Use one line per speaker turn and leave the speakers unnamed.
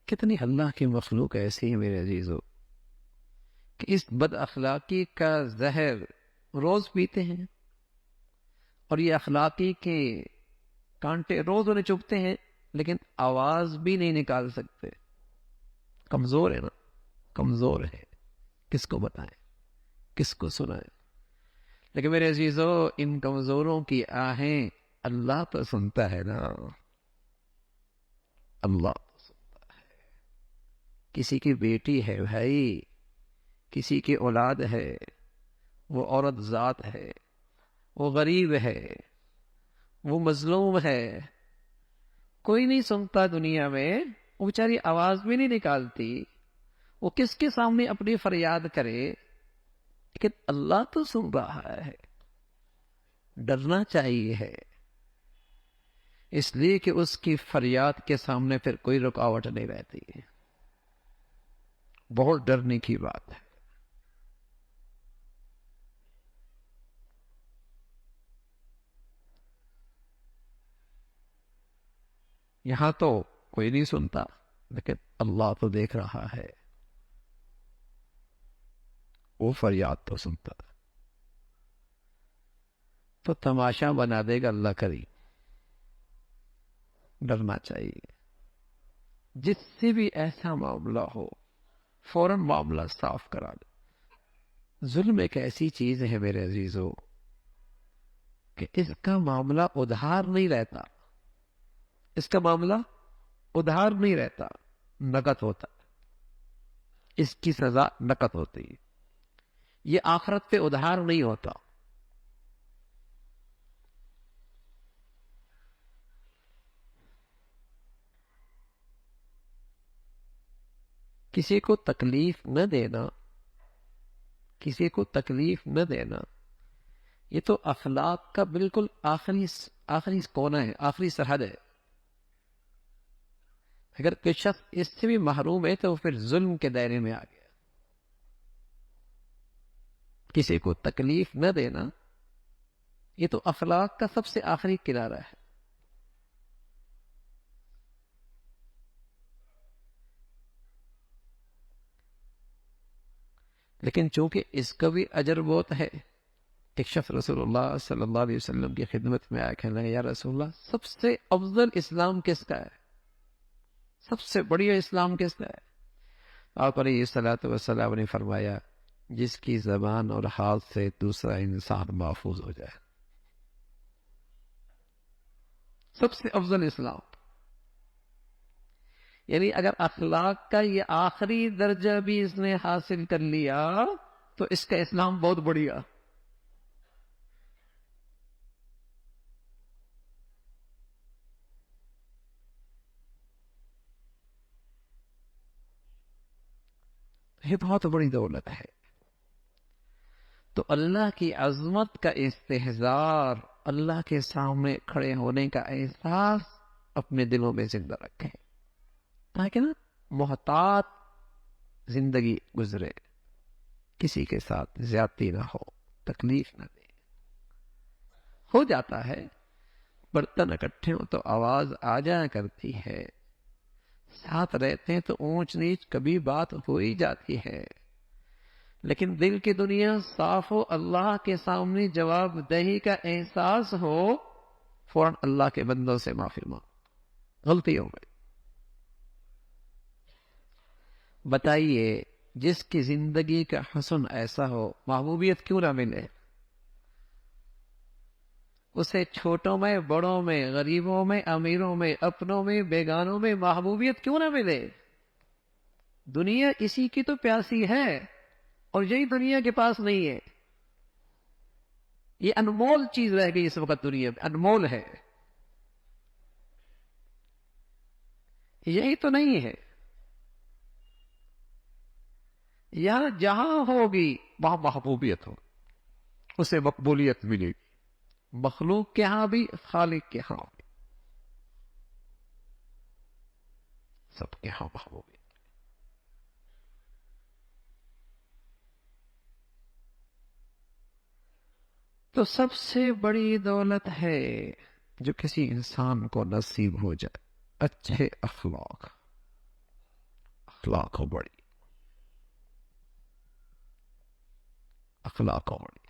کتنی اللہ کی مخلوق ایسی ہے میرے عزیزو کہ اس بد اخلاقی کا زہر روز پیتے ہیں، اور یہ اخلاقی کے کانٹے روز انہیں چبھتے ہیں، لیکن آواز بھی نہیں نکال سکتے. کمزور ہے نا، کمزور ہے. کس کو بتائیں، کس کو سنائیں؟ لیکن میرے عزیزو، ان کمزوروں کی آہیں اللہ تو سنتا ہے نا. اللہ تو سنتا ہے. کسی کی بیٹی ہے بھائی، کسی کی اولاد ہے، وہ عورت ذات ہے، وہ غریب ہے، وہ مظلوم ہے، کوئی نہیں سنتا دنیا میں. وہ بیچاری آواز بھی نہیں نکالتی، وہ کس کے سامنے اپنی فریاد کرے؟ لیکن اللہ تو سن رہا ہے. ڈرنا چاہیے ہے، اس لیے کہ اس کی فریاد کے سامنے پھر کوئی رکاوٹ نہیں رہتی. بہت ڈرنے کی بات ہے. یہاں تو کوئی نہیں سنتا، لیکن اللہ تو دیکھ رہا ہے، وہ فریاد تو سنتا ہے. تو تماشا بنا دے گا اللہ کریم. ڈرنا چاہیے. جس سے بھی ایسا معاملہ ہو فوراً معاملہ صاف کرا دے. ظلم ایک ایسی چیز ہے میرے عزیزو کہ اس کا معاملہ ادھار نہیں رہتا. اس کا معاملہ ادھار نہیں رہتا، نقد ہوتا. اس کی سزا نقد ہوتی ہے. یہ آخرت پہ ادھار نہیں ہوتا. کسی کو تکلیف نہ دینا، کسی کو تکلیف نہ دینا، یہ تو اخلاق کا بالکل آخری کونا ہے، آخری سرحد ہے. اگر کوئی شخص اس سے بھی محروم ہے تو وہ پھر ظلم کے دائرے میں آ گیا. کسی کو تکلیف نہ دینا یہ تو اخلاق کا سب سے آخری کنارہ ہے. لیکن چونکہ اس کا بھی اجر بہت ہے. ایک شخص رسول اللہ صلی اللہ علیہ وسلم کی خدمت میں آیا، کہنے لگا یا رسول اللہ، سب سے افضل اسلام کس کا ہے؟ سب سے بڑھیا اسلام کس کا ہے؟ آپ علیہ الصلوۃ والسلام نے فرمایا، جس کی زبان اور ہاتھ سے دوسرا انسان محفوظ ہو جائے. سب سے افضل اسلام. یعنی اگر اخلاق کا یہ آخری درجہ بھی اس نے حاصل کر لیا تو اس کا اسلام بہت بڑھیا. یہ بہت بڑی دولت ہے. تو اللہ کی عظمت کا استحضار، اللہ کے سامنے کھڑے ہونے کا احساس اپنے دلوں میں زندہ رکھیں، تاکہ نا محتاط زندگی گزرے، کسی کے ساتھ زیادتی نہ ہو، تکلیف نہ دے. ہو جاتا ہے برتن اکٹھے ہو تو آواز آ جایا کرتی ہے، ساتھ رہتے ہیں تو اونچ نیچ کبھی بات ہو ہی جاتی ہے، لیکن دل کی دنیا صاف ہو، اللہ کے سامنے جواب دہی کا احساس ہو، فوراً اللہ کے بندوں سے معافی مانگ، غلطی ہو گئی. بتائیے جس کی زندگی کا حسن ایسا ہو، محبوبیت کیوں نہ ملے؟ اسے چھوٹوں میں، بڑوں میں، غریبوں میں، امیروں میں، اپنوں میں، بیگانوں میں محبوبیت کیوں نہ ملے؟ دنیا اسی کی تو پیاسی ہے، اور یہی دنیا کے پاس نہیں ہے. یہ انمول چیز رہ گئی اس وقت دنیا میں، انمول ہے. یہی تو نہیں ہے. یہاں جہاں ہوگی وہاں محبوبیت ہو، اسے مقبولیت ملے گی. مخلوق کے ہاں بھی، خالق کے ہاں بھی، سب کے ہاں محبوبیت. تو سب سے بڑی دولت ہے جو کسی انسان کو نصیب ہو جائے، اچھے اخلاق. اخلاق ہو بڑی، اخلاق ہو بڑی.